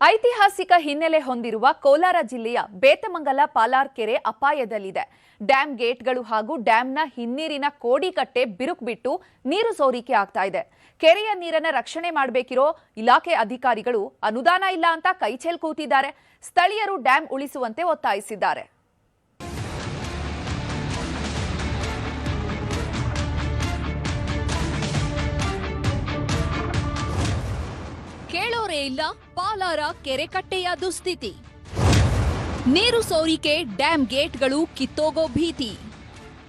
ಐತಿಹಾಸಿಕ ಹಿನ್ನೆಲೆ ಹೊಂದಿರುವ ಕೋಲಾರ ಜಿಲ್ಲೆಯ ಬೇತಮಂಗಲ ಪಾಲಾರ್ ಕೆರೆ ಅಪಾಯದಲ್ಲಿದೆ. ಡ್ಯಾಂ ಗೇಟ್ಗಳು ಹಾಗೂ ಡ್ಯಾಂನ ಹಿನ್ನೀರಿನ ಕೋಡಿಕಟ್ಟೆ ಬಿರುಕು ಬಿಟ್ಟು ನೀರು ಸೋರಿಕೆ ಆಗ್ತಾ ಇದೆ. ಕೆರೆಯ ನೀರನ್ನ ರಕ್ಷಣೆ ಮಾಡಬೇಕಿರೋ ಇಲಾಖೆ ಅಧಿಕಾರಿಗಳು ಅನುದಾನ ಇಲ್ಲ ಅಂತ ಕೈಚೆಲ್ ಕೂತಿದ್ದಾರೆ. ಸ್ಥಳೀಯರು ಡ್ಯಾಂ ಉಳಿಸುವಂತೆ ಒತ್ತಾಯಿಸಿದ್ದಾರೆ. ಕೇಳೋರೇ ಇಲ್ಲ ಪಾಲಾರ ಕೆರೆಕಟ್ಟೆಯ ದುಸ್ಥಿತಿ. ನೀರು ಸೋರಿಕೆ, ಡ್ಯಾಂ ಗೇಟ್ಗಳು ಕಿತ್ತೋಗೋ ಭೀತಿ.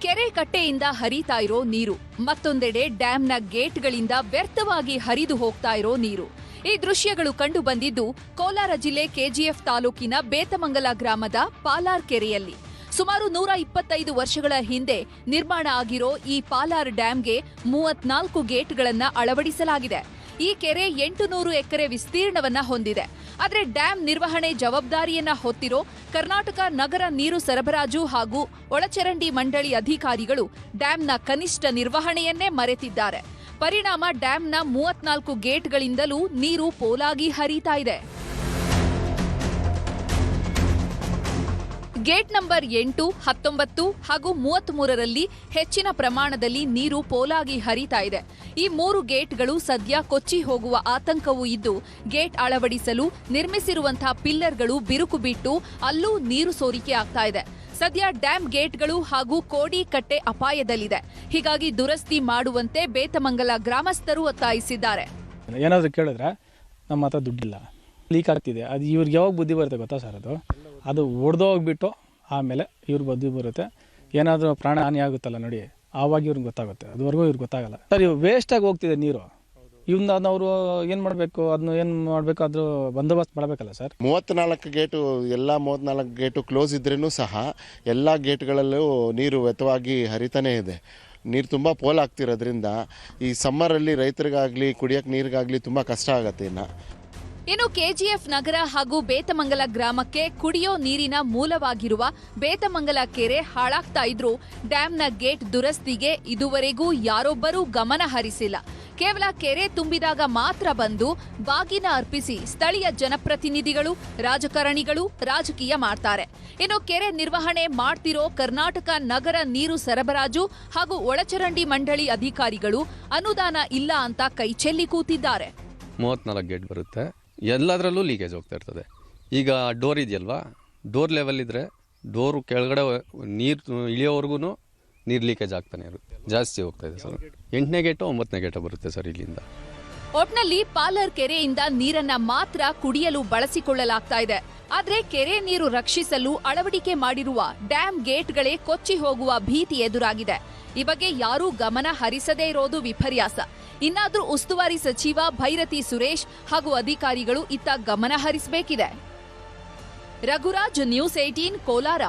ಕೆರೆ ಕಟ್ಟೆಯಿಂದ ಹರಿತಾ ಇರೋ ನೀರು, ಮತ್ತೊಂದೆಡೆ ಡ್ಯಾಂನ ಗೇಟ್ಗಳಿಂದ ವ್ಯರ್ಥವಾಗಿ ಹರಿದು ಹೋಗ್ತಾ ಇರೋ ನೀರು. ಈ ದೃಶ್ಯಗಳು ಕಂಡು ಬಂದಿದ್ದು ಕೋಲಾರ ಜಿಲ್ಲೆ ಕೆಜಿಎಫ್ ತಾಲೂಕಿನ ಬೇತಮಂಗಲ ಗ್ರಾಮದ ಪಾಲಾರ್ ಕೆರೆಯಲ್ಲಿ. ಸುಮಾರು 125 ವರ್ಷಗಳ ಹಿಂದೆ ನಿರ್ಮಾಣ ಆಗಿರೋ ಈ ಪಾಲಾರ್ ಡ್ಯಾಂಗೆ 34 ಗೇಟ್ಗಳನ್ನು ಅಳವಡಿಸಲಾಗಿದೆ. ಈ ಕೆರೆ 800 ಎಕರೆ ವಿಸ್ತೀರ್ಣವನ್ನ ಹೊಂದಿದೆ. ಆದರೆ ಡ್ಯಾಂ ನಿರ್ವಹಣೆ ಜವಾಬ್ದಾರಿಯನ್ನ ಹೊತ್ತಿರೋ ಕರ್ನಾಟಕ ನಗರ ನೀರು ಸರಬರಾಜು ಹಾಗೂ ಒಳಚರಂಡಿ ಮಂಡಳಿ ಅಧಿಕಾರಿಗಳು ಡ್ಯಾಂನ ಕನಿಷ್ಠ ನಿರ್ವಹಣೆಯನ್ನೇ ಮರೆತಿದ್ದಾರೆ. ಪರಿಣಾಮ ಡ್ಯಾಂನ 34 ಗೇಟ್ಗಳಿಂದಲೂ ನೀರು ಪೋಲಾಗಿ ಹರಿತಾ ಇದೆ. ಗೇಟ್ ನಂಬರ್ 8, 19 ಹಾಗೂ 33ರಲ್ಲಿ ಹೆಚ್ಚಿನ ಪ್ರಮಾಣದಲ್ಲಿ ನೀರು ಪೋಲಾಗಿ ಹರಿತಾ ಇದೆ. ಈ 3 ಗೇಟ್ಗಳು ಸದ್ಯ ಕೊಚ್ಚಿ ಹೋಗುವ ಆತಂಕವೂ ಇದ್ದು, ಗೇಟ್ ಅಳವಡಿಸಲು ನಿರ್ಮಿಸಿರುವಂತಹ ಪಿಲ್ಲರ್ಗಳು ಬಿರುಕು ಬಿಟ್ಟು ಅಲ್ಲೂ ನೀರು ಸೋರಿಕೆ ಆಗ್ತಾ ಇದೆ. ಸದ್ಯ ಡ್ಯಾಂ ಗೇಟ್ಗಳು ಹಾಗೂ ಕೋಡಿ ಕಟ್ಟೆ ಅಪಾಯದಲ್ಲಿದೆ. ಹೀಗಾಗಿ ದುರಸ್ತಿ ಮಾಡುವಂತೆ ಬೇತಮಂಗಲ ಗ್ರಾಮಸ್ಥರು ಒತ್ತಾಯಿಸಿದ್ದಾರೆ. ಏನಾದರೂ ಕೇಳಿದ್ರೆ ನಮ್ಮ ಹತ್ರ ದುಡ್ಡಿಲ್ಲ, ಲೀಕ್ ಆಗ್ತಿದೆ. ಅದು ಇವ್ರಿಗೆ ಯಾವಾಗ ಬುದ್ಧಿ ಬರುತ್ತೆ ಗೊತ್ತಾ ಸರ್? ಅದು ಒಡೆದೋಗ್ಬಿಟ್ಟು ಆಮೇಲೆ ಇವ್ರ ಬುದ್ಧಿ ಬರುತ್ತೆ. ಏನಾದರೂ ಪ್ರಾಣ ಹಾನಿ ಆಗುತ್ತಲ್ಲ ನೋಡಿ, ಆವಾಗ ಇವ್ರಿಗೆ ಗೊತ್ತಾಗುತ್ತೆ. ಅದುವರೆಗೂ ಇವ್ರಿಗೆ ಗೊತ್ತಾಗಲ್ಲ ಸರ್. ಇವು ವೇಸ್ಟಾಗಿ ಹೋಗ್ತಿದೆ ನೀರು. ಇವನ್ನ ಅವರು ಏನು ಮಾಡಬೇಕು, ಅದನ್ನ ಏನು ಮಾಡಬೇಕು, ಅದ್ರ ಬಂದೋಬಸ್ತ್ ಮಾಡಬೇಕಲ್ಲ ಸರ್. 34 ಗೇಟು, ಎಲ್ಲ 34 ಗೇಟು ಕ್ಲೋಸ್ ಇದ್ರೂ ಸಹ ಎಲ್ಲ ಗೇಟ್ಗಳಲ್ಲೂ ನೀರು ವ್ಯರ್ಥವಾಗಿ ಹರಿತಾನೇ ಇದೆ. ನೀರು ತುಂಬ ಪೋಲಾಗ್ತಿರೋದ್ರಿಂದ ಈ ಸಮ್ಮರಲ್ಲಿ ರೈತರಿಗಾಗಲಿ ಕುಡಿಯೋಕ್ಕೆ ನೀರಿಗಾಗಲಿ ತುಂಬ ಕಷ್ಟ ಆಗುತ್ತೆ. ಇನ್ನು ಕೆಜಿಎಫ್ ನಗರ ಹಾಗೂ ಬೇತಮಂಗಲ ಗ್ರಾಮಕ್ಕೆ ಕುಡಿಯೋ ನೀರಿನ ಮೂಲವಾಗಿರುವ ಬೇತಮಂಗಲ ಕೆರೆ ಹಾಳಾಗ್ತಾ ಇದ್ರೂ ಡ್ಯಾಂನ ಗೇಟ್ ದುರಸ್ತಿಗೆ ಇದುವರೆಗೂ ಯಾರೊಬ್ಬರೂ ಗಮನ ಹರಿಸಿಲ್ಲ. ಕೇವಲ ಕೆರೆ ತುಂಬಿದಾಗ ಮಾತ್ರ ಬಂದು ಬಾಗಿನ ಅರ್ಪಿಸಿ ಸ್ಥಳೀಯ ಜನಪ್ರತಿನಿಧಿಗಳು, ರಾಜಕಾರಣಿಗಳು ರಾಜಕೀಯ ಮಾಡ್ತಾರೆ. ಇನ್ನು ಕೆರೆ ನಿರ್ವಹಣೆ ಮಾಡ್ತಿರೋ ಕರ್ನಾಟಕ ನಗರ ನೀರು ಸರಬರಾಜು ಹಾಗೂ ಒಳಚರಂಡಿ ಮಂಡಳಿ ಅಧಿಕಾರಿಗಳು ಅನುದಾನ ಇಲ್ಲ ಅಂತ ಕೈಚೆಲ್ಲಿ ಕೂತಿದ್ದಾರೆ. 34 ಗೇಟ್ ಬರುತ್ತೆ, ಎಲ್ಲದರಲ್ಲೂ ಲೀಕೇಜ್ ಹೋಗ್ತಾ ಇರ್ತದೆ. ಈಗ ಡೋರ್ ಇದೆಯಲ್ವಾ, ಡೋರ್ ಲೆವೆಲ್ ಇದ್ದರೆ ಡೋರು ಕೆಳಗಡೆ ನೀರು ಇಳಿಯೋವರೆಗೂ ನೀರು ಲೀಕೇಜ್ ಆಗ್ತಾನೆ ಇರುತ್ತೆ. ಜಾಸ್ತಿ ಹೋಗ್ತಾ ಇದೆ ಸರ್. 8ನೇ ಗೇಟು 9ನೇ ಗೇಟು ಬರುತ್ತೆ ಸರ್ ಇಲ್ಲಿಂದ. ಒಟ್ನಲ್ಲಿ ಪಾಲಾರ್ ಕೆರೆಯಿಂದ ನೀರನ್ನ ಮಾತ್ರ ಕುಡಿಯಲು ಬಳಸಿಕೊಳ್ಳಲಾಗ್ತಾ ಇದೆ. ಆದ್ರೆ ಕೆರೆ ನೀರು ರಕ್ಷಿಸಲು ಅಳವಡಿಕೆ ಮಾಡಿರುವ ಡ್ಯಾಂ ಗೇಟ್ಗಳೇ ಕೊಚ್ಚಿ ಹೋಗುವ ಭೀತಿ ಎದುರಾಗಿದೆ. ಈ ಬಗ್ಗೆ ಯಾರೂ ಗಮನ ಹರಿಸದೇ ಇರೋದು ವಿಪರ್ಯಾಸ. ಇನ್ನಾದ್ರೂ ಉಸ್ತುವಾರಿ ಸಚಿವ ಭೈರತಿ ಸುರೇಶ್ ಹಾಗೂ ಅಧಿಕಾರಿಗಳು ಇತ್ತ ಗಮನ ಹರಿಸಬೇಕಿದೆ. ರಘುರಾಜ್, ನ್ಯೂಸ್ 18, ಕೋಲಾರ.